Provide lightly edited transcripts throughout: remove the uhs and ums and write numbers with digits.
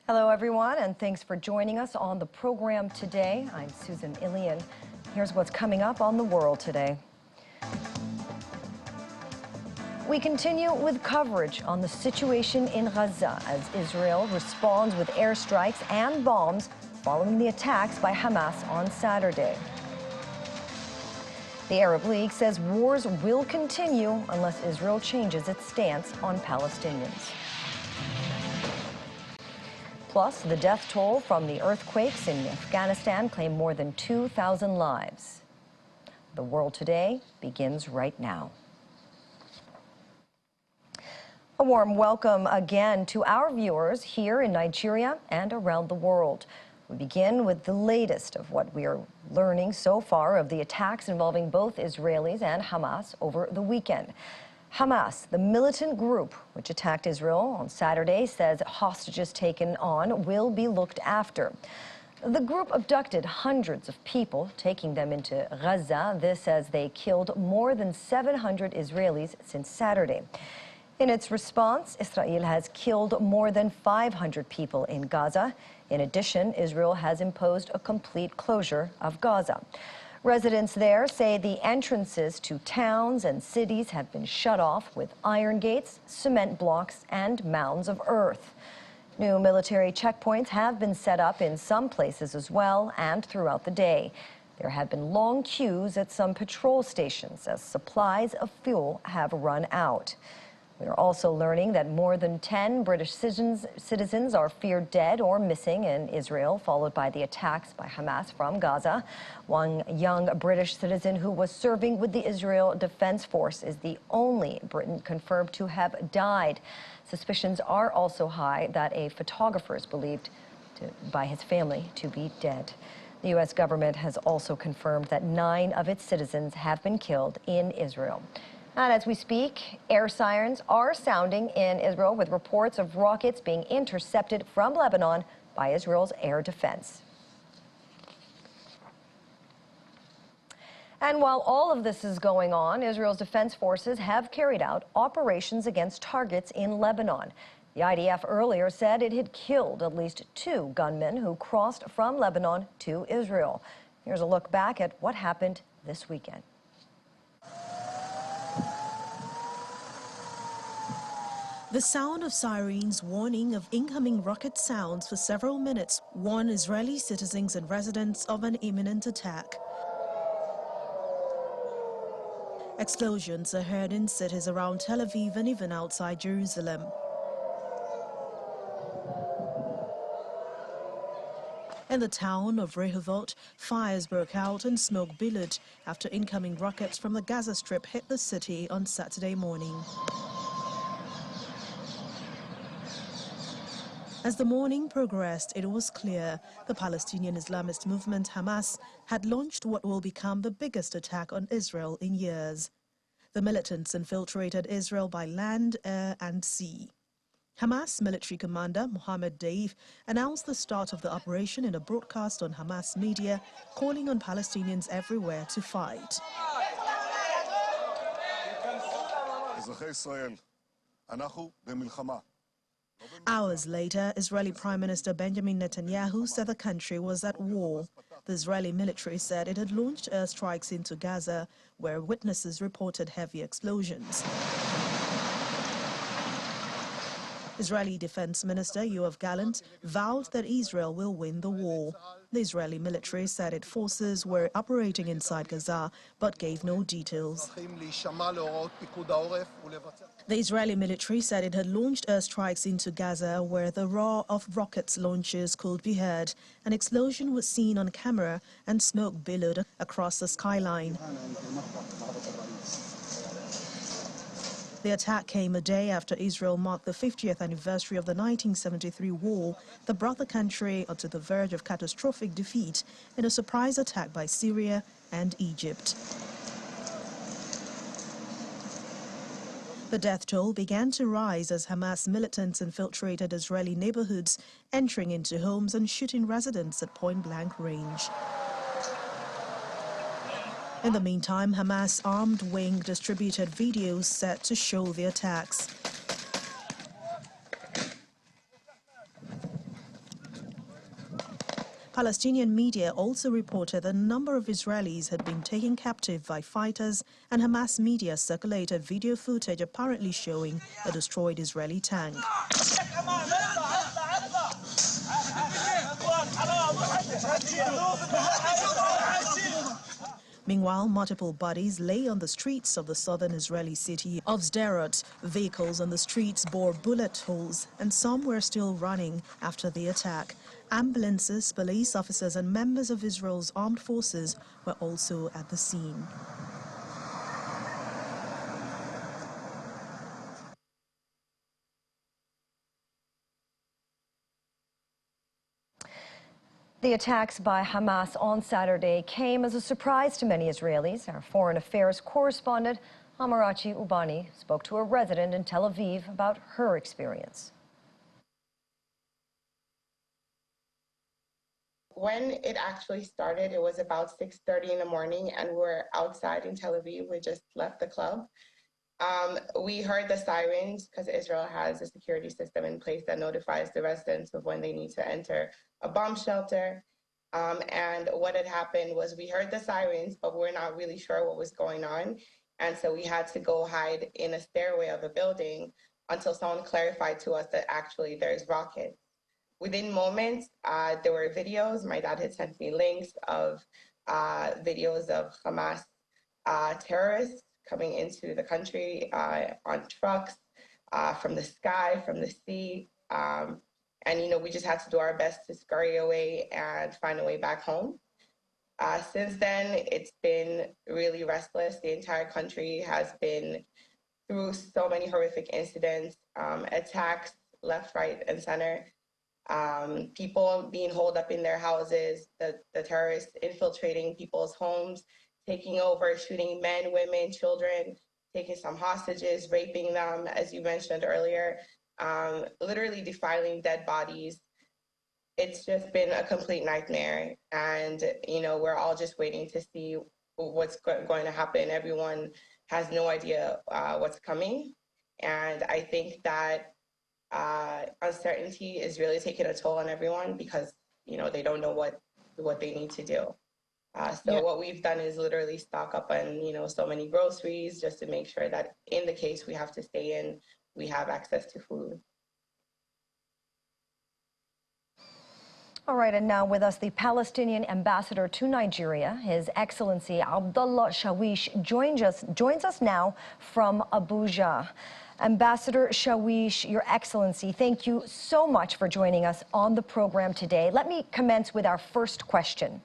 Hello, everyone, and thanks for joining us on the program today. I'm Susan Ilian. Here's what's coming up on the world today. We continue with coverage on the situation in Gaza as Israel responds with airstrikes and bombs following the attacks by Hamas on Saturday. The Arab League says wars will continue unless Israel changes its stance on Palestinians. Plus, the death toll from the earthquakes in Afghanistan claimed more than 2,000 lives. The World Today begins right now. A warm welcome again to our viewers here in Nigeria and around the world. We begin with the latest of what we are learning so far of the attacks involving both Israelis and Hamas over the weekend. Hamas, the militant group which attacked Israel on Saturday, says hostages taken on will be looked after. The group abducted hundreds of people, taking them into Gaza. This as they killed more than 700 Israelis since Saturday. In its response, Israel has killed more than 500 people in Gaza. In addition, Israel has imposed a complete closure of Gaza. Residents there say the entrances to towns and cities have been shut off with iron gates, cement blocks, and mounds of earth. New military checkpoints have been set up in some places as well and throughout the day. There have been long queues at some patrol stations as supplies of fuel have run out. We are also learning that more than 10 British citizens are feared dead or missing in Israel, followed by the attacks by Hamas from Gaza. One young British citizen who was serving with the Israel Defense Force is the only Briton confirmed to have died. Suspicions are also high that a photographer is believed by his family to be dead. The U.S. government has also confirmed that 9 of its citizens have been killed in Israel. And as we speak, air sirens are sounding in Israel with reports of rockets being intercepted from Lebanon by Israel's air defense. And while all of this is going on, Israel's defense forces have carried out operations against targets in Lebanon. The IDF earlier said it had killed at least 2 gunmen who crossed from Lebanon to Israel. Here's a look back at what happened this weekend. The sound of sirens warning of incoming rocket sounds for several minutes warned Israeli citizens and residents of an imminent attack. Explosions are heard in cities around Tel Aviv and even outside Jerusalem. In the town of Rehovot, fires broke out and smoke billowed after incoming rockets from the Gaza Strip hit the city on Saturday morning. As the morning progressed, it was clear the Palestinian Islamist movement Hamas had launched what will become the biggest attack on Israel in years. The militants infiltrated Israel by land, air and sea. Hamas military commander Mohammed Deif announced the start of the operation in a broadcast on Hamas media, calling on Palestinians everywhere to fight. Hours later, Israeli Prime Minister Benjamin Netanyahu said the country was at war. The Israeli military said it had launched airstrikes into Gaza, where witnesses reported heavy explosions. Israeli Defense Minister Yoav Gallant vowed that Israel will win the war. The Israeli military said its forces were operating inside Gaza, but gave no details. The Israeli military said it had launched airstrikes into Gaza, where the roar of rockets launches could be heard. An explosion was seen on camera and smoke billowed across the skyline. The attack came a day after Israel marked the 50th anniversary of the 1973 war that brought the country to the verge of catastrophic defeat in a surprise attack by Syria and Egypt. The death toll began to rise as Hamas militants infiltrated Israeli neighborhoods, entering into homes and shooting residents at point-blank range. In the meantime, Hamas' armed wing distributed videos set to show the attacks. Palestinian media also reported that a number of Israelis had been taken captive by fighters, and Hamas media circulated video footage apparently showing a destroyed Israeli tank. Meanwhile, multiple bodies lay on the streets of the southern Israeli city of Sderot. Vehicles on the streets bore bullet holes, and some were still running after the attack. Ambulances, police officers, and members of Israel's armed forces were also at the scene. The attacks by Hamas on Saturday came as a surprise to many Israelis. Our foreign affairs correspondent, Amarachi Ubani, spoke to a resident in Tel Aviv about her experience. When it actually started, it was about 6:30 in the morning, and we're outside in Tel Aviv. We just left the club. We heard the sirens because Israel has a security system in place that notifies the residents of when they need to enter a bomb shelter. And what had happened was we heard the sirens, but we're not really sure what was going on. And so we had to go hide in a stairway of a building until someone clarified to us that actually there's rockets. Within moments, there were videos. My dad had sent me links of videos of Hamas terrorists coming into the country on trucks, from the sky, from the sea. And, you know, we just had to do our best to scurry away and find a way back home. Since then, it's been really restless. The entire country has been through so many horrific incidents, attacks left, right, and center. People being holed up in their houses, the terrorists infiltrating people's homes, taking over, shooting men, women, children, taking some hostages, raping them, as you mentioned earlier, literally defiling dead bodies. It's just been a complete nightmare. And, you know, we're all just waiting to see what's going to happen. Everyone has no idea what's coming. And I think that uncertainty is really taking a toll on everyone because, you know, they don't know what they need to do. What we've done is literally stock up on, you know, so many groceries just to make sure that in the case we have to stay in, we have access to food. All right, and now with us, the Palestinian ambassador to Nigeria, His Excellency Abdullah Shawish, joins us now from Abuja. Ambassador Shawish, Your Excellency, thank you so much for joining us on the program today. Let me commence with our first question.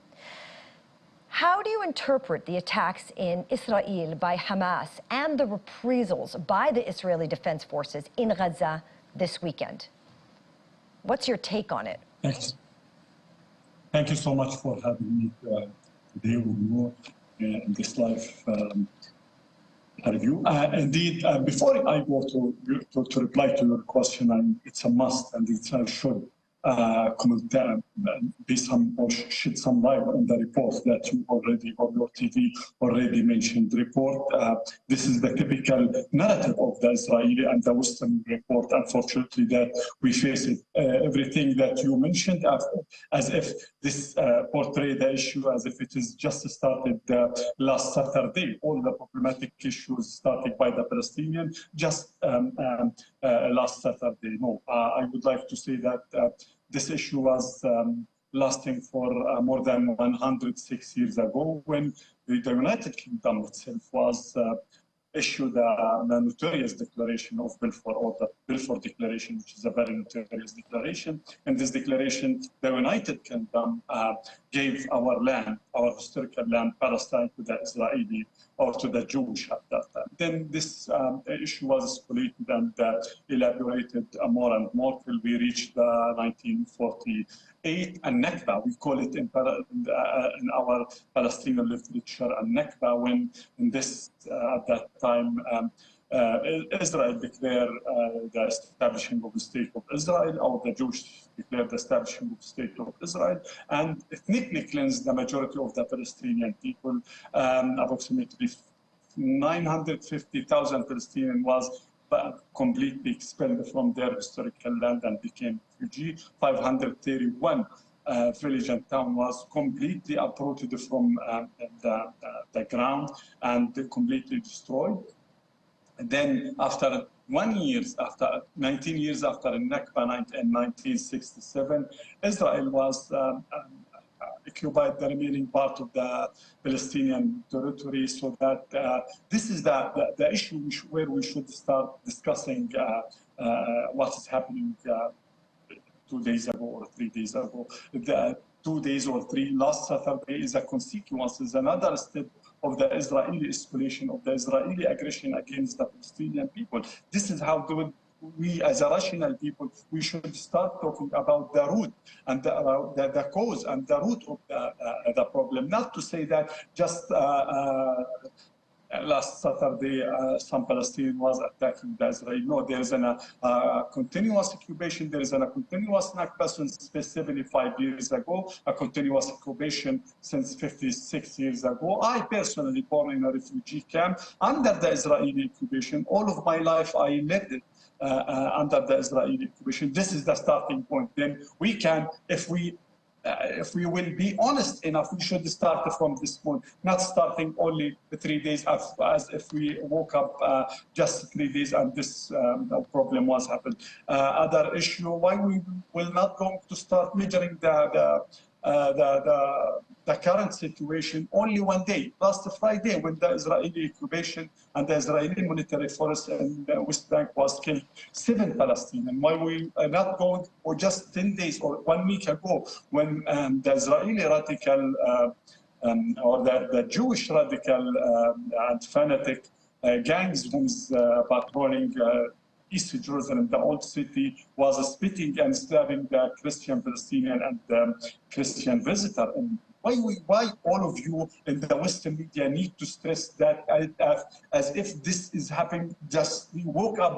How do you interpret the attacks in Israel by Hamas and the reprisals by the Israeli Defense Forces in Gaza this weekend? What's your take on it? Thanks. Thank you so much for having me today with you in this live review. Indeed, before I go to reply to your question, it's a must and I should comment or shed some light on the report that you already on your TV already mentioned. This is the typical narrative of the Israeli and the Western report. Unfortunately, that we face it. Everything that you mentioned, as if this portray the issue as if it is just started last Saturday. All the problematic issues started by the Palestinian just last Saturday. No, I would like to say that this issue was lasting for more than 106 years ago when the United Kingdom itself was issued the notorious declaration of Balfour, or the Balfour Declaration, which is a very notorious declaration. In this declaration, the United Kingdom gave our land, our historical land, Palestine, to the Israeli or to the Jewish at that time. Then this issue was escalated and elaborated more and more till we reached the 1948 and Nakba. We call it in our Palestinian literature a Nakba, when in this at that time Israel declared the establishing of the state of Israel, or the Jewish declared the establishing of the state of Israel, and ethnically cleansed the majority of the Palestinian people. Approximately 950,000 Palestinians was completely expelled from their historical land and became refugees. 531 village and town was completely uprooted from the ground and completely destroyed. And then after 19 years after the Nakba in 1967, Israel was occupied the remaining part of the Palestinian territory, so that this is the issue where we should start discussing what is happening 2 days ago or 3 days ago. The 2 days or 3 last Saturday is a consequence, is another step of the Israeli escalation, of the Israeli aggression against the Palestinian people. This is how we as a rational people, we should start talking about the root and the cause and the root of the problem. Not to say that just last Saturday, some Palestinian was attacking the Israel. No, there is a continuous occupation. There is a continuous Nakba since 75 years ago, a continuous occupation since 56 years ago. I personally born in a refugee camp under the Israeli occupation. All of my life, I lived it under the Israeli occupation. This is the starting point. Then we can, if we will be honest enough, we should start from this point, not starting only the 3 days as if we woke up just 3 days and this problem was happened. Other issue, why we will not going to start measuring the current situation only one day, last Friday, when the Israeli occupation and the Israeli military force in the West Bank was killed 7 Palestinians. Why we are not going, or just 10 days or 1 week ago, when the Israeli radical or the Jewish radical and fanatic gangs who's patrolling East Jerusalem, the old city, was spitting and stabbing the Christian Palestinian and the Christian visitor. And why all of you in the Western media need to stress that as if this is happening? Just we woke up,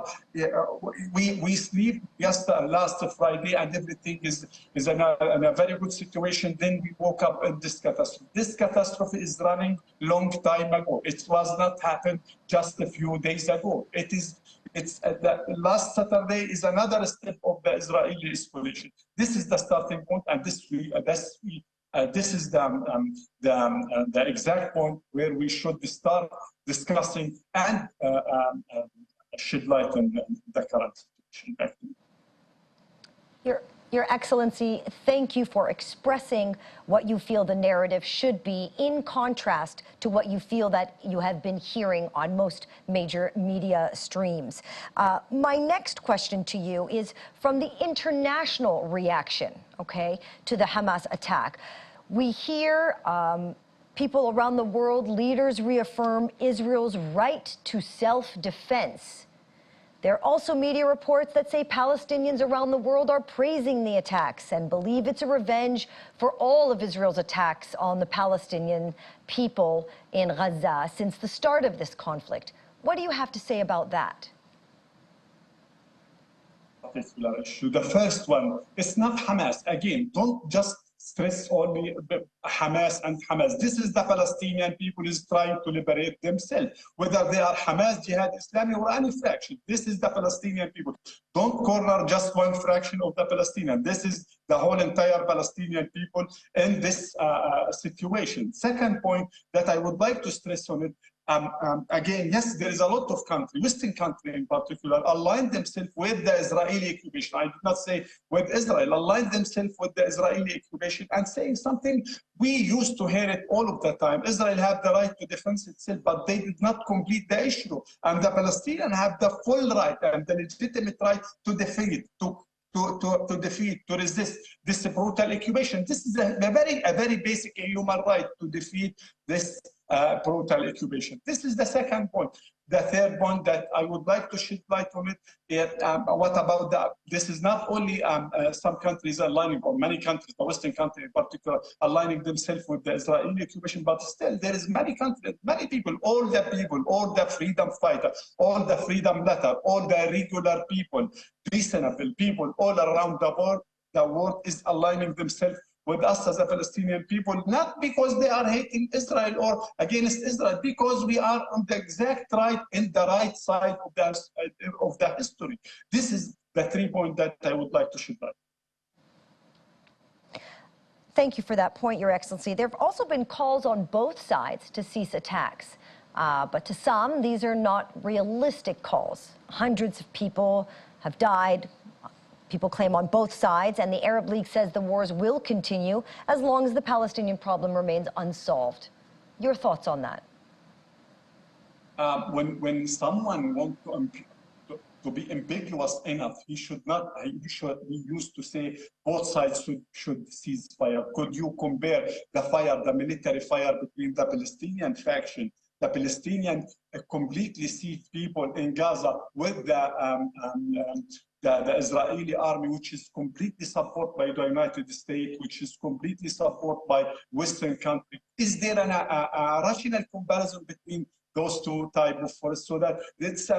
we sleep just last Friday and everything is in a very good situation. Then we woke up in this catastrophe. This catastrophe is running long time ago. It was not happened just a few days ago. It's the last Saturday is another step of the Israeli escalation. This is the starting point, and this is the exact point where we should start discussing and shed light on the current situation. Your Excellency, thank you for expressing what you feel the narrative should be, in contrast to what you feel that you have been hearing on most major media streams. My next question to you is from the international reaction, okay, to the Hamas attack. We hear people around the world, leaders reaffirm Israel's right to self-defense. There are also media reports that say Palestinians around the world are praising the attacks and believe it's a revenge for all of Israel's attacks on the Palestinian people in Gaza since the start of this conflict. What do you have to say about that? Particular issue. The first one, it's not Hamas. Again, don't just stress only Hamas and Hamas. This is the Palestinian people is trying to liberate themselves, whether they are Hamas, Jihad Islami, or any fraction. This is the Palestinian people. Don't corner just one fraction of the Palestinian. This is the whole entire Palestinian people in this situation. Second point that I would like to stress on it, again, yes, there is a lot of countries, Western countries in particular, aligned themselves with the Israeli occupation. I did not say with Israel, aligned themselves with the Israeli occupation and saying something we used to hear it all of the time. Israel had the right to defend itself, but they did not complete the issue. And the Palestinians have the full right and the legitimate right to defend it, to defeat, to resist this brutal occupation. This is a very basic human right, to defeat this brutal occupation. This is the second point. The third point that I would like to shed light on it, what about that? This is not only some countries aligning, or many countries, the Western countries in particular, aligning themselves with the Israeli occupation, but still there is many countries, many people, all the freedom fighters, all the freedom letter, all the regular people, reasonable people all around the world is aligning themselves with us as a Palestinian people, not because they are hating Israel or against Israel, because we are on the exact right, in the right side of the history. This is the 3 points that I would like to shed light. Thank you for that point, Your Excellency. There have also been calls on both sides to cease attacks. But to some, these are not realistic calls. Hundreds of people have died. People claim on both sides, and the Arab League says the wars will continue as long as the Palestinian problem remains unsolved. Your thoughts on that? When someone wants to be ambiguous enough, he should be used to say both sides should cease fire. Could you compare the military fire between the Palestinian faction? The Palestinian completely seized people in Gaza with the Israeli army, which is completely supported by the United States, which is completely supported by Western countries. Is there a rational comparison between those two types of forces? So that it's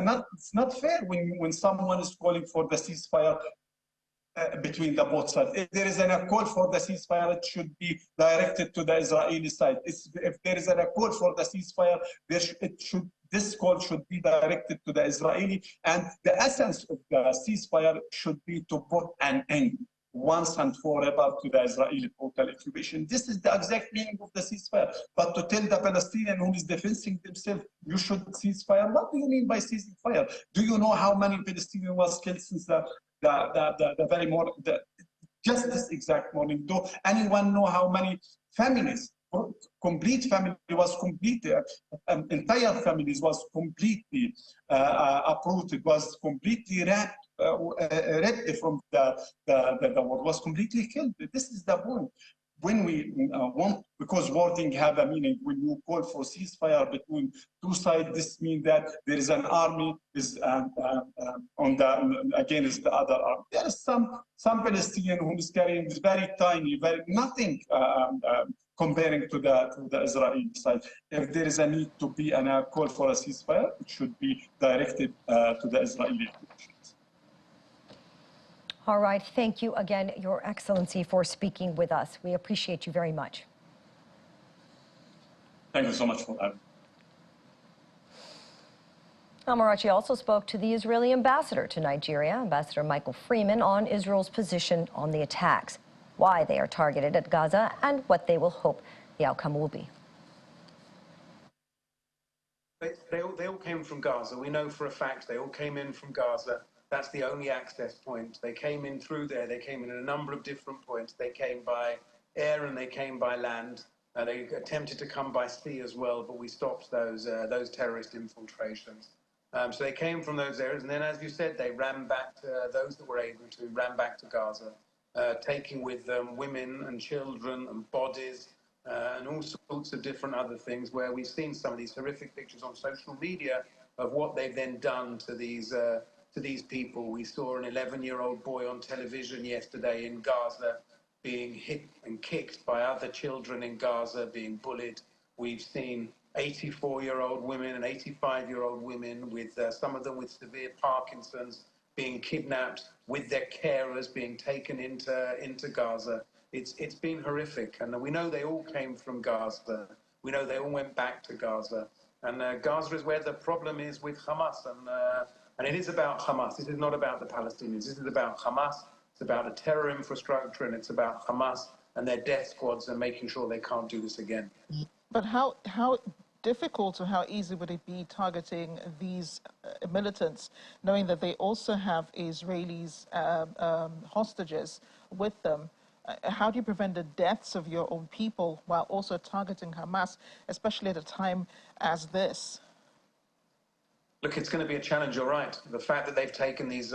not fair when someone is calling for the ceasefire between the both sides. If there is a call for the ceasefire, it should be directed to the Israeli side. If there is a call for the ceasefire, this call should be directed to the Israeli. And the essence of the ceasefire should be to put an end once and forever to the Israeli total occupation. This is the exact meaning of the ceasefire. But to tell the Palestinian who is defending themselves, you should cease fire, what do you mean by ceasing fire? Do you know how many Palestinians was killed since just this exact morning? Do anyone know how many families, complete family was completely, entire families was completely uprooted, was completely ripped from the world, was completely killed? This is the point. When we want, because wording have a meaning, when you call for ceasefire between two sides, this means that there is an army is against the other army. There is some Palestinian who is carrying this very tiny, nothing comparing to the Israeli side. If there is a need to be a call for a ceasefire, it should be directed to the Israeli. All right. Thank you again, Your Excellency, for speaking with us. We appreciate you very much. Thank you so much for having me. Amarachi also spoke to the Israeli ambassador to Nigeria, Ambassador Michael Freeman, on Israel's position on the attacks, why they are targeted at Gaza, and what they will hope the outcome will be. They all came from Gaza. We know for a fact they all came in from Gaza. That's the only access point. They came in through there. They came in at a number of different points. They came by air and they came by land. They attempted to come by sea as well, but we stopped those terrorist infiltrations. So they came from those areas, and then, as you said, they ran back to those that were able to, ran back to Gaza, taking with them women and children and bodies and all sorts of different other things, where we've seen some of these horrific pictures on social media of what they've then done to these people. We saw an 11-year-old boy on television yesterday in Gaza being hit and kicked by other children in Gaza, being bullied. We've seen 84-year-old women and 85-year-old women, with some of them with severe Parkinson's, being kidnapped with their carers, being taken into Gaza. It's been horrific, and we know they all came from Gaza. We know they all went back to Gaza, and Gaza is where the problem is with Hamas, and it is about Hamas. This is not about the Palestinians. This is about Hamas. It's about the terror infrastructure, and it's about Hamas and their death squads and making sure they can't do this again. But how difficult or how easy would it be targeting these militants, knowing that they also have Israelis hostages with them? How do you prevent the deaths of your own people while also targeting Hamas, especially at a time as this? Look, it's going to be a challenge. You're right. The fact that they've taken these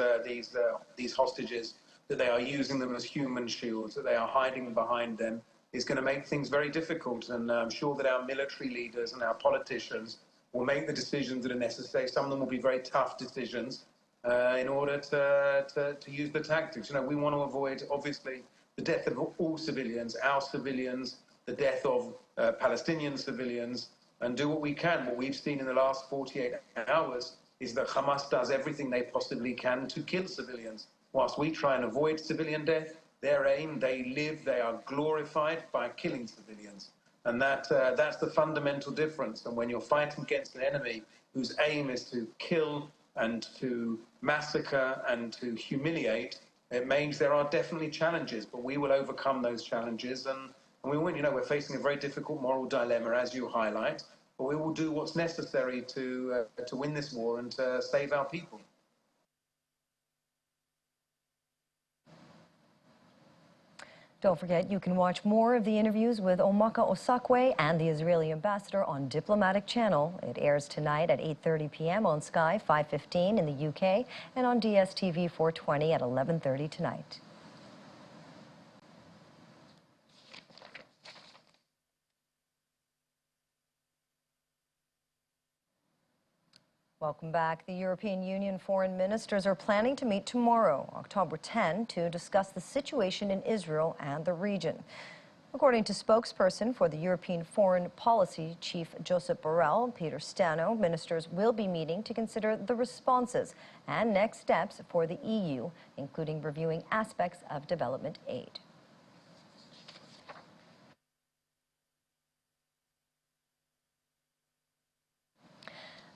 hostages, that they are using them as human shields, that they are hiding behind them, is going to make things very difficult. And I'm sure that our military leaders and our politicians will make the decisions that are necessary. Some of them will be very tough decisions in order to use the tactics. You know, we want to avoid, obviously, the death of all civilians, our civilians, the death of Palestinian civilians, and do what we can. What we've seen in the last 48 hours is that Hamas does everything they possibly can to kill civilians. Whilst we try and avoid civilian death, their aim, they are glorified by killing civilians. And that's the fundamental difference. And when you're fighting against an enemy whose aim is to kill and to massacre and to humiliate, It means there are definitely challenges, but we will overcome those challenges, and we will. You know, we're facing a very difficult moral dilemma, as you highlight, but we will do what's necessary to win this war and to save our people. Don't forget, you can watch more of the interviews with Omaka Osakwe and the Israeli ambassador on Diplomatic Channel. It airs tonight at 8:30 p.m. on Sky 5:15 in the UK and on DSTV 420 at 11:30 tonight. Welcome back. The European Union foreign ministers are planning to meet tomorrow, October 10, to discuss the situation in Israel and the region. According to spokesperson for the European Foreign Policy Chief Josep Borrell, Peter Stano, ministers will be meeting to consider the responses and next steps for the EU, including reviewing aspects of development aid.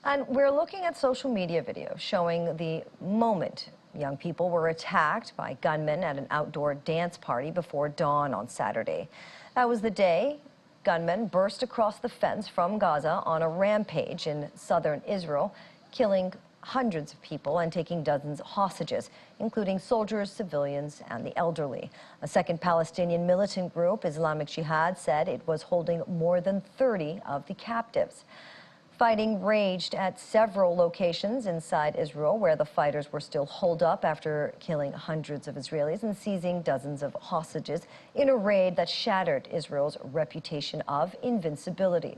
And we're looking at social media videos showing the moment young people were attacked by gunmen at an outdoor dance party before dawn on Saturday. That was the day gunmen burst across the fence from Gaza on a rampage in southern Israel, killing hundreds of people and taking dozens of hostages, including soldiers, civilians, and the elderly. A second Palestinian militant group, Islamic Jihad, said it was holding more than 30 of the captives. Fighting raged at several locations inside Israel where the fighters were still holed up after killing hundreds of Israelis and seizing dozens of hostages in a raid that shattered Israel's reputation of invincibility.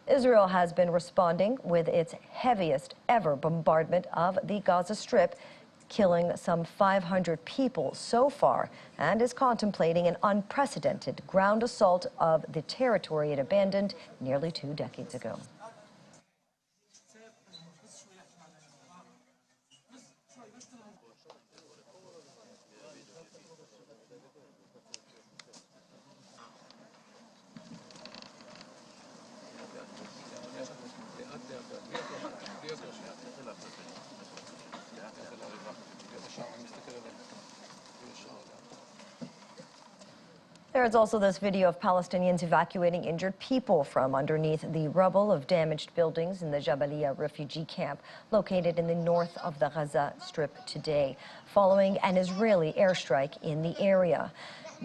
Israel has been responding with its heaviest ever bombardment of the Gaza Strip, killing some 500 people so far, and is contemplating an unprecedented ground assault of the territory it abandoned nearly 2 decades ago. There is also this video of Palestinians evacuating injured people from underneath the rubble of damaged buildings in the Jabalia refugee camp located in the north of the Gaza Strip today, following an Israeli airstrike in the area.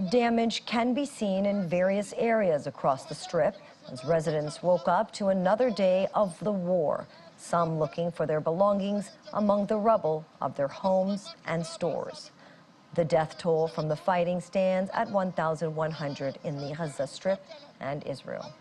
Damage can be seen in various areas across the Strip as residents woke up to another day of the war, some looking for their belongings among the rubble of their homes and stores. The death toll from the fighting stands at 1,100 in the Gaza Strip and Israel.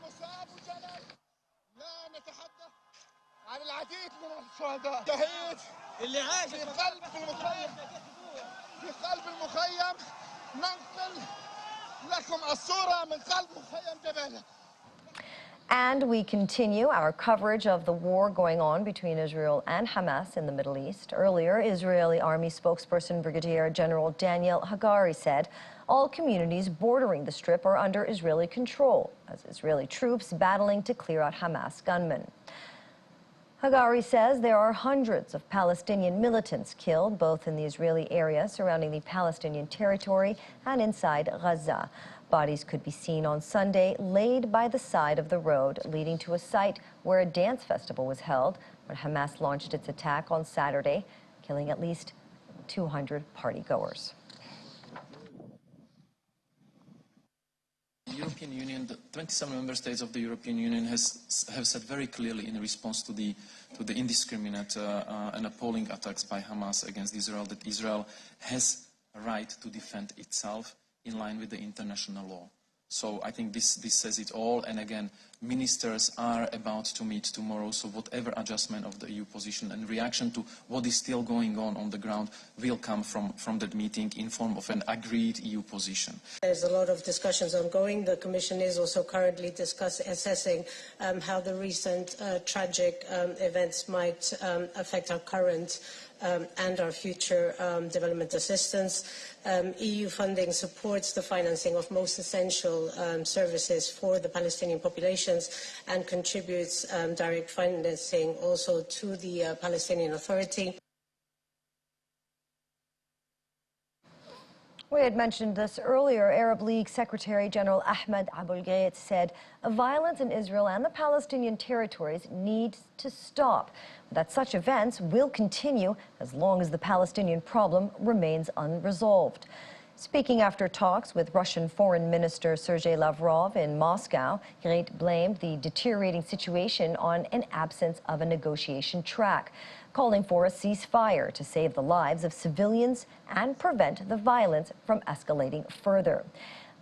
And we continue our coverage of the war going on between Israel and Hamas in the Middle East. Earlier, Israeli Army spokesperson Brigadier General Daniel Hagari said all communities bordering the Strip are under Israeli control, as Israeli troops battling to clear out Hamas gunmen. Hagari says there are hundreds of Palestinian militants killed, both in the Israeli area surrounding the Palestinian territory and inside Gaza. Bodies could be seen on Sunday laid by the side of the road leading to a site where a dance festival was held when Hamas launched its attack on Saturday, killing at least 200 partygoers. The European Union, the 27 member states of the European Union have said very clearly in response to the indiscriminate and appalling attacks by Hamas against Israel that Israel has a right to defend itself in line with the international law. So I think this says it all, and again, ministers are about to meet tomorrow, so whatever adjustment of the EU position and reaction to what is still going on the ground will come from that meeting in form of an agreed EU position. There's a lot of discussions ongoing. The Commission is also currently assessing how the recent tragic events might affect our current and our future development assistance. EU funding supports the financing of most essential services for the Palestinian populations and contributes direct financing also to the Palestinian Authority. We had mentioned this earlier. Arab League Secretary General Ahmed Abul-Ghait said violence in Israel and the Palestinian territories needs to stop, that such events will continue as long as the Palestinian problem remains unresolved. Speaking after talks with Russian Foreign Minister Sergei Lavrov in Moscow, Ghait blamed the deteriorating situation on an absence of a negotiation track, calling for a ceasefire to save the lives of civilians and prevent the violence from escalating further.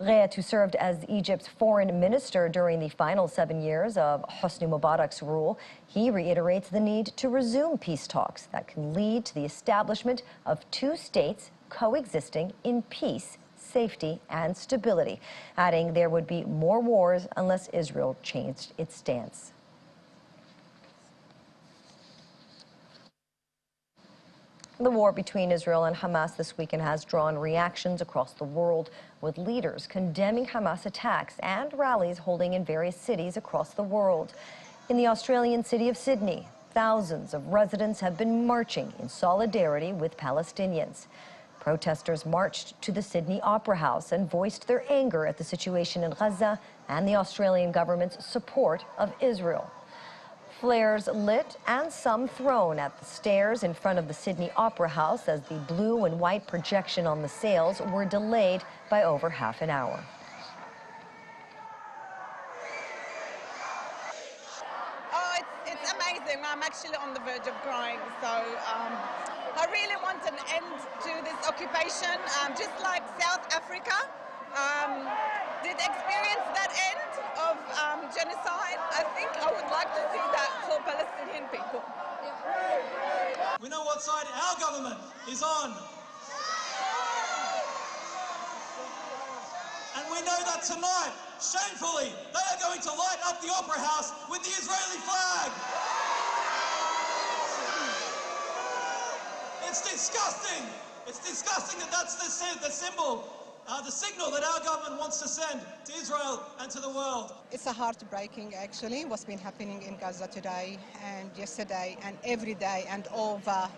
Ghait, who served as Egypt's foreign minister during the final 7 years of Hosni Mubarak's rule, he reiterates the need to resume peace talks that can lead to the establishment of two states coexisting in peace, safety, and stability, adding there would be more wars unless Israel changed its stance. The war between Israel and Hamas this weekend has drawn reactions across the world, with leaders condemning Hamas attacks and rallies holding in various cities across the world. In the Australian city of Sydney, thousands of residents have been marching in solidarity with Palestinians. Protesters marched to the Sydney Opera House and voiced their anger at the situation in Gaza and the Australian government's support of Israel. Flares lit and some thrown at the stairs in front of the Sydney Opera House as the blue and white projection on the sails were delayed by over half an hour. Oh, it's amazing. I'm actually on the verge of crying. So I really want an end to this occupation, just like South Africa did experience that end of genocide. I think I would like to see that for Palestinian people. We know what side our government is on. And we know that tonight, shamefully, they are going to light up the Opera House with the Israeli flag. It's disgusting. It's disgusting that that's the symbol, the signal that our government wants to send to Israel and to the world. It's a heartbreaking, actually, what's been happening in Gaza today and yesterday and every day and over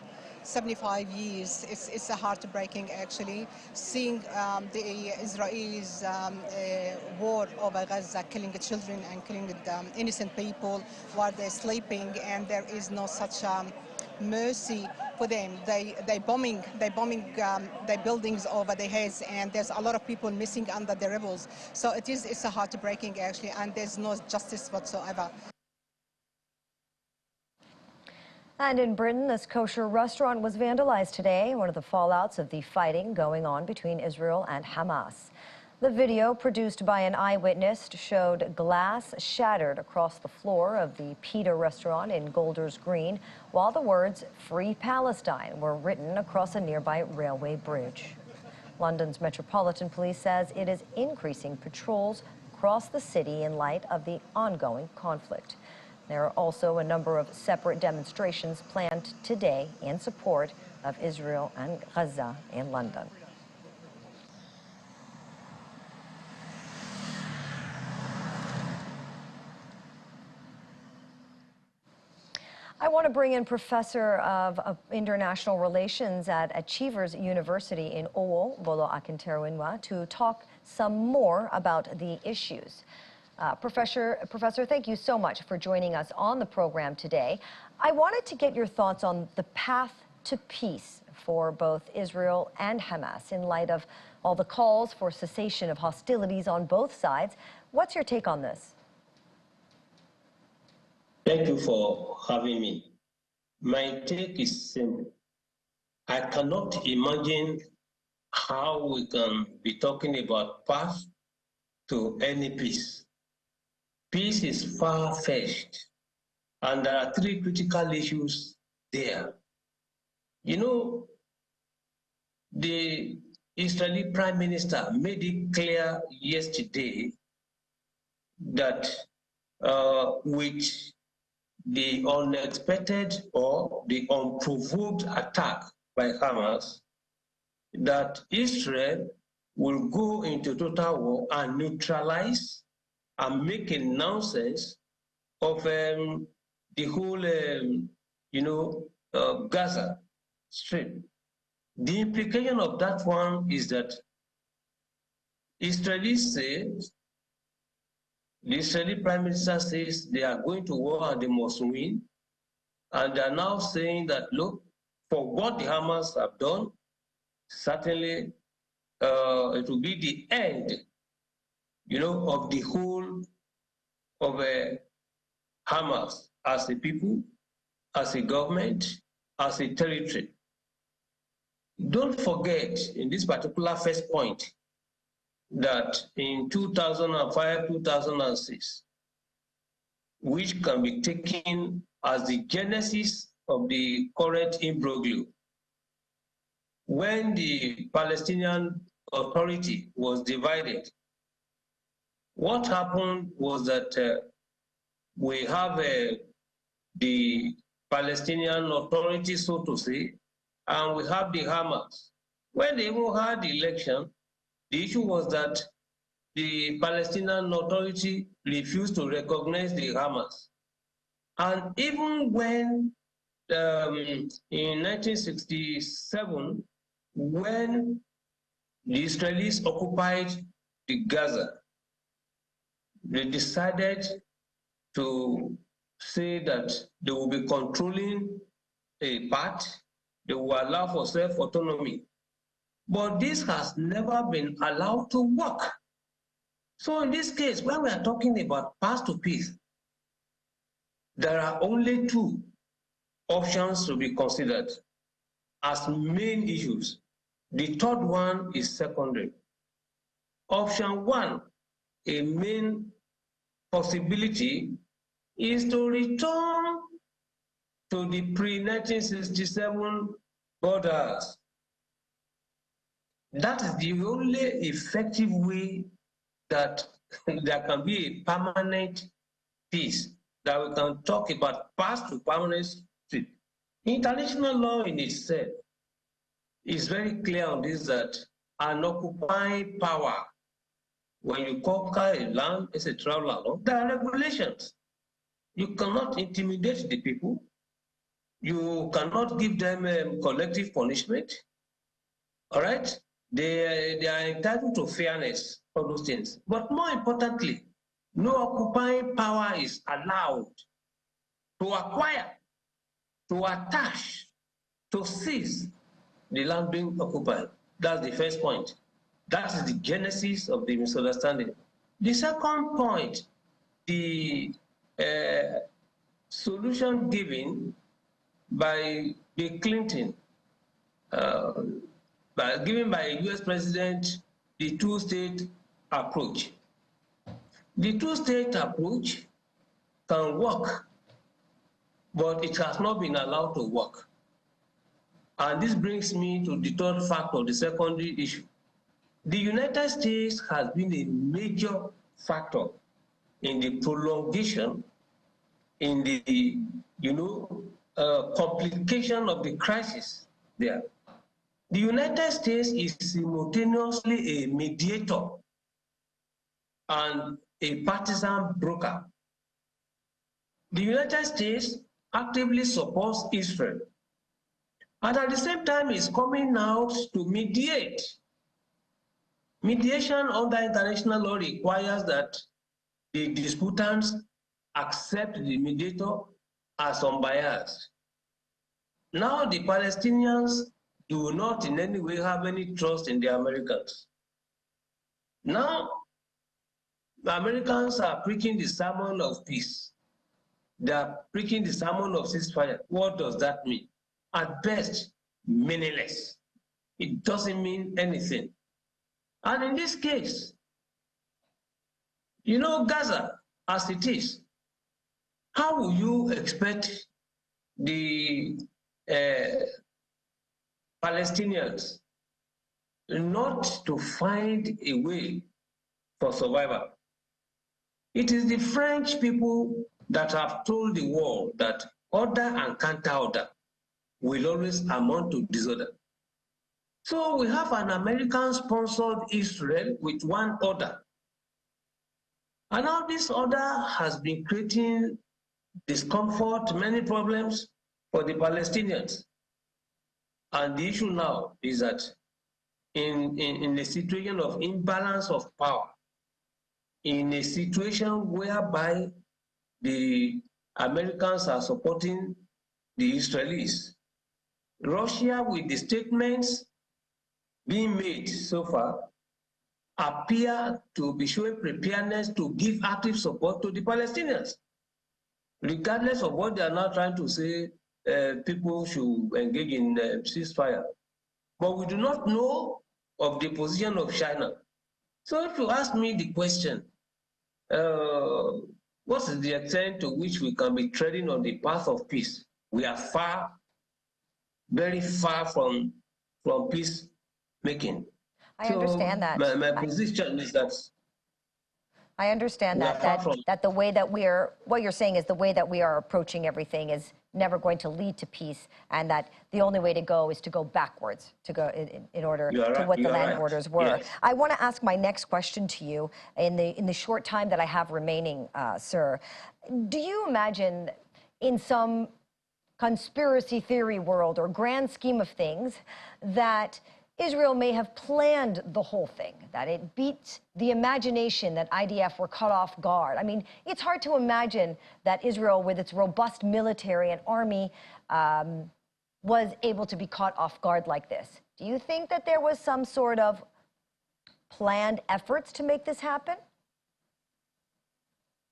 75 years. It's a heartbreaking, actually, seeing the Israelis' war over Gaza, killing the children and killing the innocent people while they're sleeping, and there is no such mercy for them. They bombing their buildings over their heads, and there's a lot of people missing under the rebels. So it's a heartbreaking, actually, and there's no justice whatsoever. And in Britain, this kosher restaurant was vandalized today, one of the fallouts of the fighting going on between Israel and Hamas. The video, produced by an eyewitness, showed glass shattered across the floor of the pita restaurant in Golders Green, while the words "Free Palestine" were written across a nearby railway bridge. London's Metropolitan Police says it is increasing patrols across the city in light of the ongoing conflict. There are also a number of separate demonstrations planned today in support of Israel and Gaza in London. I want to bring in Professor of International Relations at Achievers University in Owo, Bolo Akinterwinwa, to talk some more about the issues. Professor, thank you so much for joining us on the program today. I wanted to get your thoughts on the path to peace for both Israel and Hamas in light of all the calls for cessation of hostilities on both sides. What's your take on this? Thank you for having me. My take is simple. I cannot imagine how we can be talking about path to any peace. Peace is far-fetched, and there are three critical issues there. You know, the Israeli Prime Minister made it clear yesterday that with the unexpected or the unprovoked attack by Hamas, that Israel will go into total war and neutralize and make a nonsense of the whole, Gaza Strip. The implication of that one is that Israelis say, the Israeli Prime Minister says they are going to war and they must win. And they are now saying that, look, for what the Hamas have done, certainly it will be the end, of the whole of Hamas as a people, as a government, as a territory. Don't forget, in this particular first point, that in 2005, 2006, which can be taken as the genesis of the current imbroglio, when the Palestinian Authority was divided, what happened was that we have the Palestinian Authority, so to say, and we have the Hamas. When they even had the election, the issue was that the Palestinian Authority refused to recognize the Hamas. And even when, in 1967, when the Israelis occupied the Gaza, they decided to say that they will be controlling a part, they will allow for self-autonomy. But this has never been allowed to work. So in this case, when we are talking about path to peace, there are only two options to be considered as main issues. The third one is secondary. Option one, a main possibility, is to return to the pre-1967 borders. That is the only effective way that there can be a permanent peace, that we can talk about path to permanency. International law in itself is very clear on this, that an occupying power, when you conquer a land, etc., there are regulations. You cannot intimidate the people. You cannot give them collective punishment. All right? They are entitled to fairness, all those things. But more importantly, no occupying power is allowed to acquire, to attach, to seize the land being occupied. That's the first point. That is the genesis of the misunderstanding. The second point, the solution given by Bill Clinton, given by a US president, the two-state approach. The two-state approach can work, but it has not been allowed to work. And this brings me to the third factor, the secondary issue. The United States has been a major factor in the prolongation, in the complication of the crisis there. The United States is simultaneously a mediator and a partisan broker. The United States actively supports Israel, and at the same time is coming out to mediate. Mediation under international law requires that the disputants accept the mediator as unbiased. Now the Palestinians do not in any way have any trust in the Americans. Now the Americans are preaching the sermon of peace. They are preaching the sermon of ceasefire. What does that mean? At best, meaningless. It doesn't mean anything. And in this case, Gaza, as it is, how will you expect the Palestinians not to find a way for survival? It is the French people that have told the world that order and counter-order will always amount to disorder. So we have an American-sponsored Israel with one order. And now this order has been creating discomfort, many problems for the Palestinians. And the issue now is that in a situation of imbalance of power, in a situation whereby the Americans are supporting the Israelis. Russia, with the statements being made so far, appear to be showing preparedness to give active support to the Palestinians, regardless of what they are now trying to say. People should engage in ceasefire. But we do not know of the position of China. So if you ask me the question, what is the extent to which we can be treading on the path of peace? We are far, very far from peace making. I understand that. My position is that I understand that the way that what you're saying is the way that we are approaching everything is never going to lead to peace, and that the only way to go is to go backwards, to go in order to what the land borders were. Yes. I want to ask my next question to you in the short time that I have remaining, sir. Do you imagine in some conspiracy theory world or grand scheme of things that Israel may have planned the whole thing, that it beat the imagination that IDF were caught off guard? I mean, it's hard to imagine that Israel, with its robust military and army, was able to be caught off guard like this. Do you think that there was some sort of planned efforts to make this happen?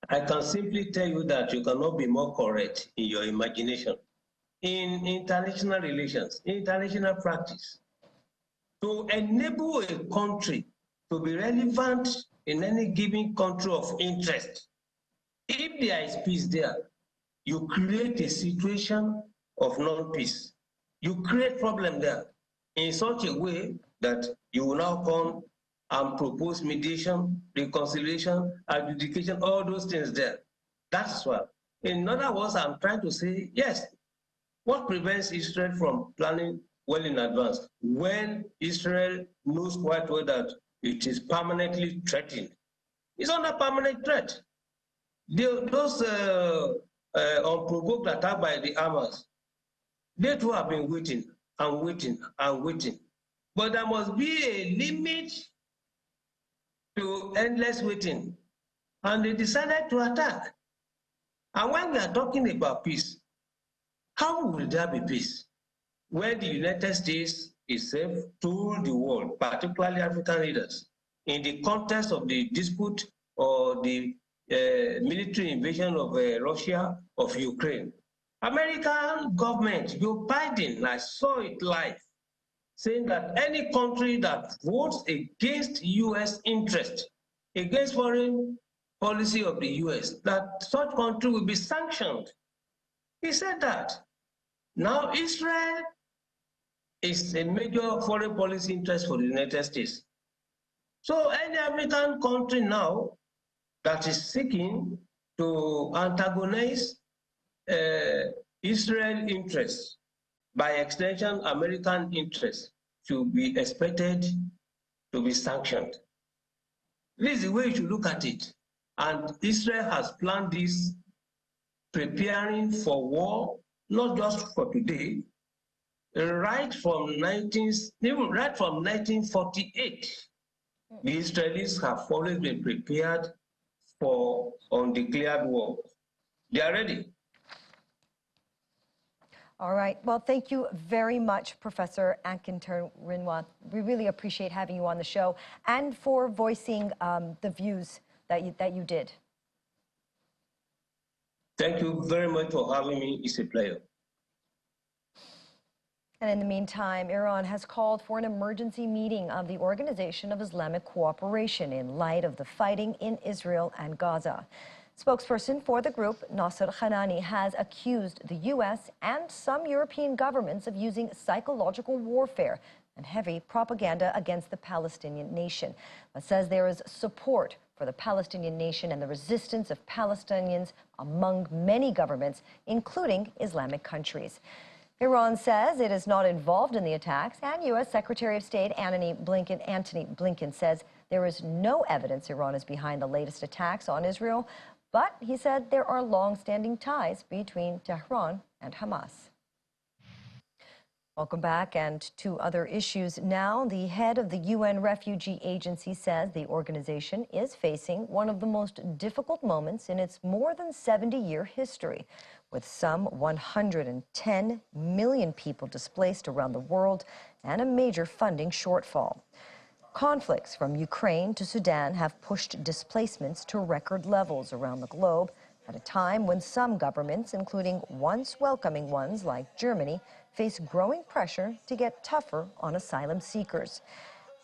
I can simply tell you that you cannot be more correct in your imagination. In international relations, international practice, to enable a country to be relevant in any given country of interest, if there is peace there, you create a situation of non-peace. You create problem there in such a way that you will now come and propose mediation, reconciliation, adjudication, all those things there. That's why. In other words, I'm trying to say, yes, what prevents Israel from planning well in advance when Israel knows quite well that it is permanently threatened? It's under permanent threat. Those unprovoked attack by the Hamas, they too have been waiting and waiting and waiting. But there must be a limit to endless waiting. And they decided to attack. And when we are talking about peace, how will there be peace when the United States itself told the world, particularly African leaders, in the context of the dispute or the military invasion of Russia, of Ukraine? American government, Joe Biden, I saw it live, saying that any country that votes against U.S. interest, against foreign policy of the U.S., that such country will be sanctioned. He said that. Now Israel is a major foreign policy interest for the United States. So any African country now that is seeking to antagonize Israel interests, by extension American interests, should be expected to be sanctioned. This is the way you should look at it. And Israel has planned this, preparing for war, not just for today, right from 1948. The Israelis have always been prepared for undeclared war. They are ready. All right. Well, thank you very much, Professor Akintorinwa. We really appreciate having you on the show and for voicing the views that you did. Thank you very much for having me. It's a pleasure. And in the meantime, Iran has called for an emergency meeting of the Organization of Islamic Cooperation in light of the fighting in Israel and Gaza. Spokesperson for the group, Nasser Khanani, has accused the U.S. and some European governments of using psychological warfare and heavy propaganda against the Palestinian nation, but says there is support for the Palestinian nation and the resistance of Palestinians among many governments, including Islamic countries. Iran says it is not involved in the attacks, and U.S. Secretary of State Antony Blinken says there is no evidence Iran is behind the latest attacks on Israel, but he said there are long-standing ties between Tehran and Hamas. Welcome back, and to other issues now. The head of the UN Refugee Agency says the organization is facing one of the most difficult moments in its more than 70-year history, with some 110 million people displaced around the world and a major funding shortfall. Conflicts from Ukraine to Sudan have pushed displacements to record levels around the globe at a time when some governments, including once welcoming ones like Germany, face growing pressure to get tougher on asylum seekers.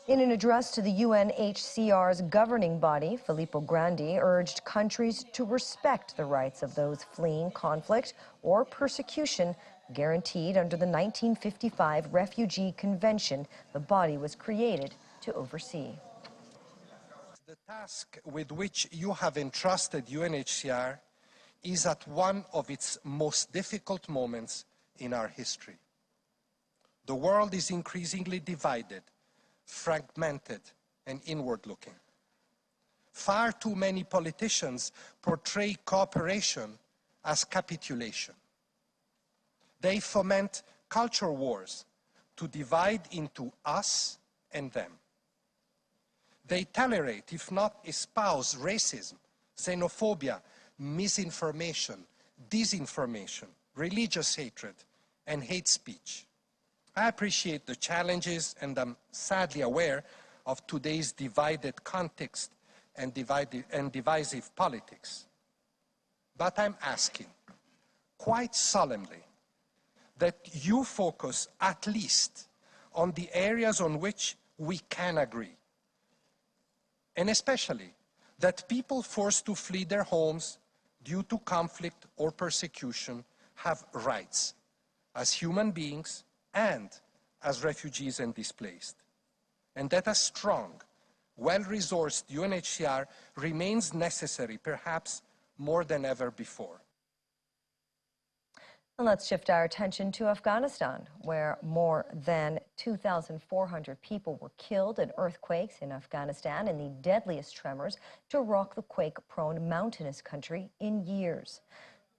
In an address to the UNHCR's governing body, Filippo Grandi urged countries to respect the rights of those fleeing conflict or persecution guaranteed under the 1955 Refugee Convention the body was created to oversee. The task with which you have entrusted UNHCR is at one of its most difficult moments in our history. The world is increasingly divided, fragmented, and inward-looking. Far too many politicians portray cooperation as capitulation. They foment culture wars to divide into us and them. They tolerate, if not espouse, racism, xenophobia, misinformation, disinformation, religious hatred, and hate speech. I appreciate the challenges, and I'm sadly aware of today's divided context and divisive politics. But I'm asking, quite solemnly, that you focus at least on the areas on which we can agree, and especially that people forced to flee their homes due to conflict or persecution have rights as human beings and as refugees and displaced, and that a strong, well-resourced UNHCR remains necessary, perhaps more than ever before. And let's shift our attention to Afghanistan, where more than 2,400 people were killed in earthquakes in Afghanistan in the deadliest tremors to rock the quake-prone mountainous country in years.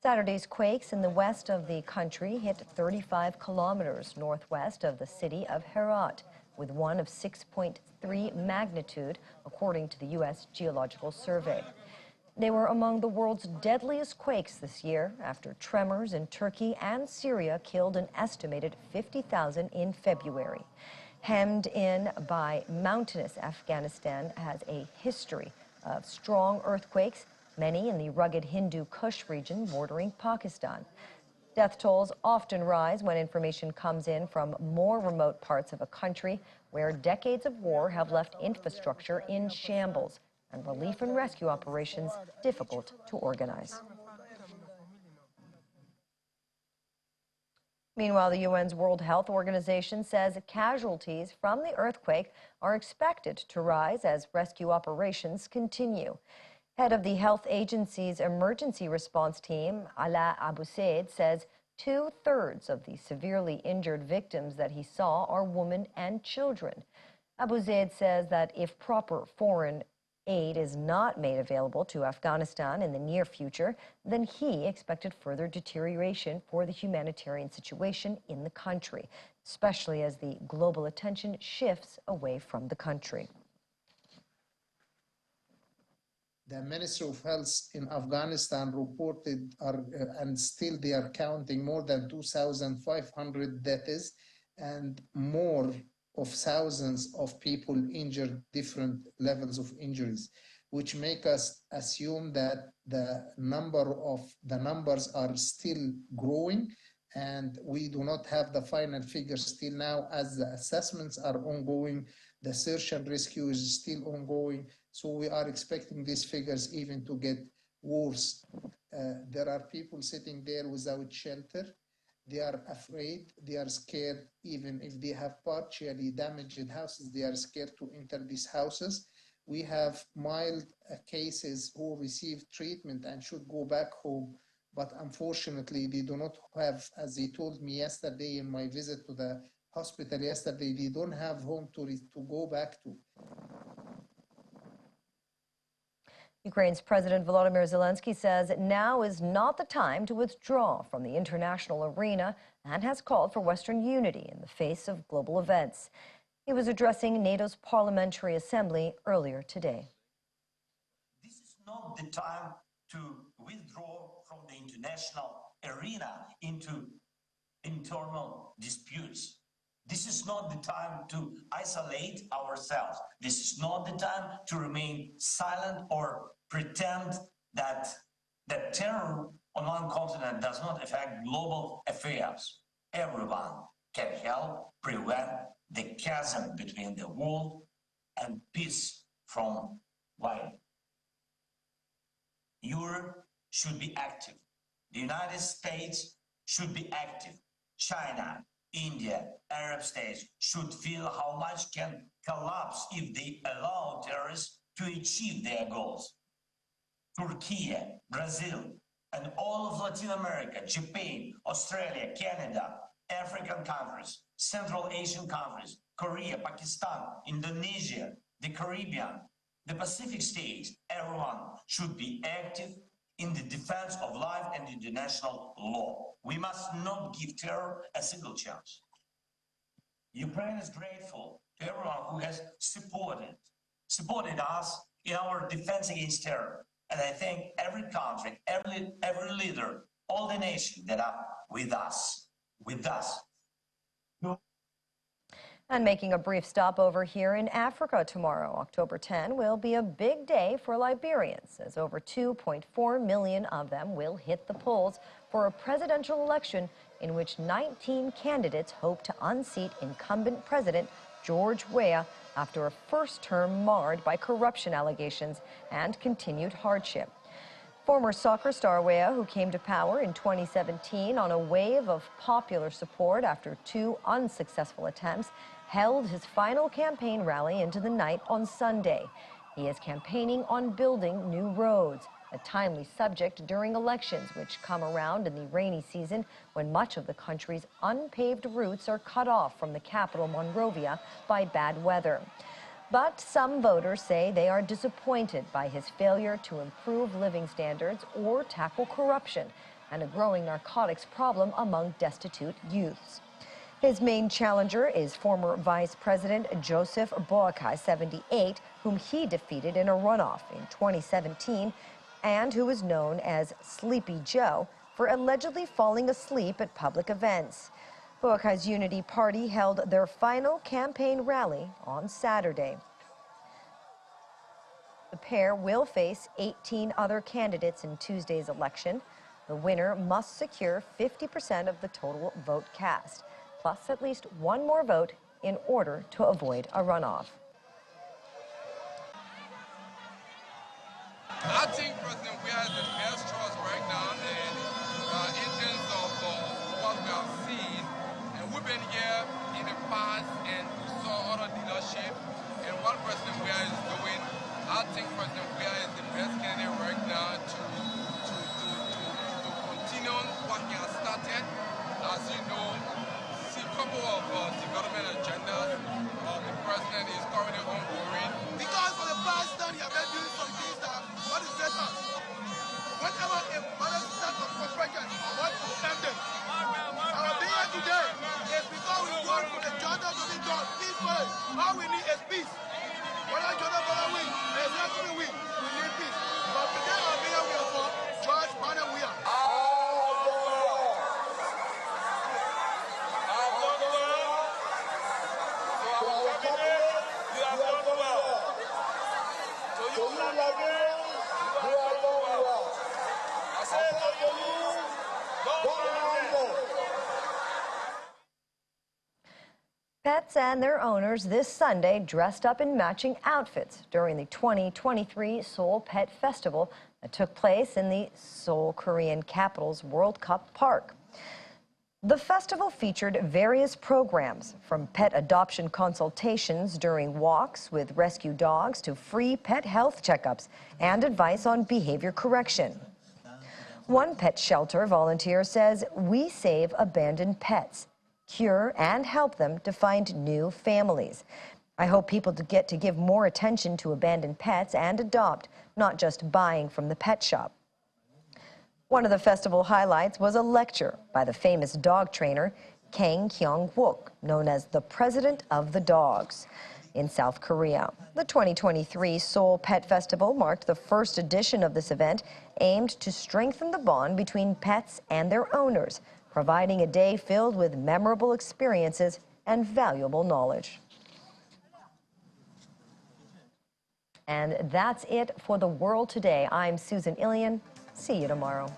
Saturday's quakes in the west of the country hit 35 kilometers northwest of the city of Herat, with one of 6.3 magnitude, according to the U.S. Geological Survey. They were among the world's deadliest quakes this year, after tremors in Turkey and Syria killed an estimated 50,000 in February. Hemmed in by mountainous Afghanistan has a history of strong earthquakes, many in the rugged Hindu Kush region bordering Pakistan. Death tolls often rise when information comes in from more remote parts of a country where decades of war have left infrastructure in shambles and relief and rescue operations difficult to organize. Meanwhile, the UN's World Health Organization says casualties from the earthquake are expected to rise as rescue operations continue. Head of the health agency's emergency response team, Ala Abu Said, says 2/3 of the severely injured victims that he saw are women and children. Abu Zaid says that if proper foreign aid is not made available to Afghanistan in the near future, then he expected further deterioration for the humanitarian situation in the country, especially as the global attention shifts away from the country. The Ministry of Health in Afghanistan reported, and still they are counting, more than 2,500 deaths and more of thousands of people injured, different levels of injuries, which make us assume that the numbers are still growing, and we do not have the final figures still now, as the assessments are ongoing, the search and rescue is still ongoing, so we are expecting these figures even to get worse. There are people sitting there without shelter. They are afraid, they are scared. Even if they have partially damaged houses, they are scared to enter these houses. We have mild cases who receive treatment and should go back home, but unfortunately they do not have, as they told me yesterday in my visit to the hospital yesterday, they don't have home to go back to. Ukraine's President Volodymyr Zelensky says now is not the time to withdraw from the international arena and has called for Western unity in the face of global events. He was addressing NATO's Parliamentary Assembly earlier today. This is not the time to withdraw from the international arena into internal disputes. This is not the time to isolate ourselves. This is not the time to remain silent or pretend that terror on one continent does not affect global affairs. Everyone can help prevent the chasm between the world and peace from widening. Europe should be active. The United States should be active. China, India, Arab states should feel how much can collapse if they allow terrorists to achieve their goals. Turkey, Brazil, and all of Latin America, Japan, Australia, Canada, African countries, Central Asian countries, Korea, Pakistan, Indonesia, the Caribbean, the Pacific states, everyone should be active in the defense of life and international law. We must not give terror a single chance. Ukraine is grateful to everyone who has supported us in our defense against terror. And I thank every country, every leader, all the nations that are with us. And making a brief stopover here in Africa tomorrow, October 10, will be a big day for Liberians, as over 2.4 million of them will hit the polls for a presidential election in which 19 candidates hope to unseat incumbent President George Weah after a first term marred by corruption allegations and continued hardship. Former soccer star Weah, who came to power in 2017 on a wave of popular support after 2 unsuccessful attempts, held his final campaign rally into the night on Sunday. He is campaigning on building new roads, a timely subject during elections which come around in the rainy season when much of the country's unpaved routes are cut off from the capital, Monrovia, by bad weather. But some voters say they are disappointed by his failure to improve living standards or tackle corruption and a growing narcotics problem among destitute youths. His main challenger is former Vice President Joseph Boakai, 78, whom he defeated in a runoff in 2017, and who is known as Sleepy Joe for allegedly falling asleep at public events. Boakai's Unity Party held their final campaign rally on Saturday. The pair will face 18 other candidates in Tuesday's election. The winner must secure 50% of the total vote cast, plus at least one more vote in order to avoid a runoff. I think President Weah is the best choice right now, and in terms of what we have seen, and we've been here in the past and we saw other leadership, and what President Weah is doing, I think President Weah is the best candidate right now to continue what he has started. As you know, see a couple of development agendas the president is currently ongoing. Because for the past time, he has been doing some things that what is set us. Whenever a Palestinian Cooperation want to end them, our being here today is because we want for the Jordan to be done peacefully. All we need is peace. Whether Jordan will win, there's not going to win. We need peace. But today our being here we are for George Madam we are. Pets and their owners this Sunday dressed up in matching outfits during the 2023 Seoul Pet Festival that took place in the Seoul Korean capital's World Cup Park. The festival featured various programs, from pet adoption consultations during walks with rescue dogs to free pet health checkups and advice on behavior correction. One pet shelter volunteer says, "We save abandoned pets, cure and help them to find new families." I hope people get to give more attention to abandoned pets and adopt, not just buying from the pet shop. One of the festival highlights was a lecture by the famous dog trainer Kang Kyung-wook, known as the President of the Dogs, in South Korea. The 2023 Seoul Pet Festival marked the first edition of this event, aimed to strengthen the bond between pets and their owners, providing a day filled with memorable experiences and valuable knowledge. And that's it for The World Today. I'm Susan Ilian. See you tomorrow.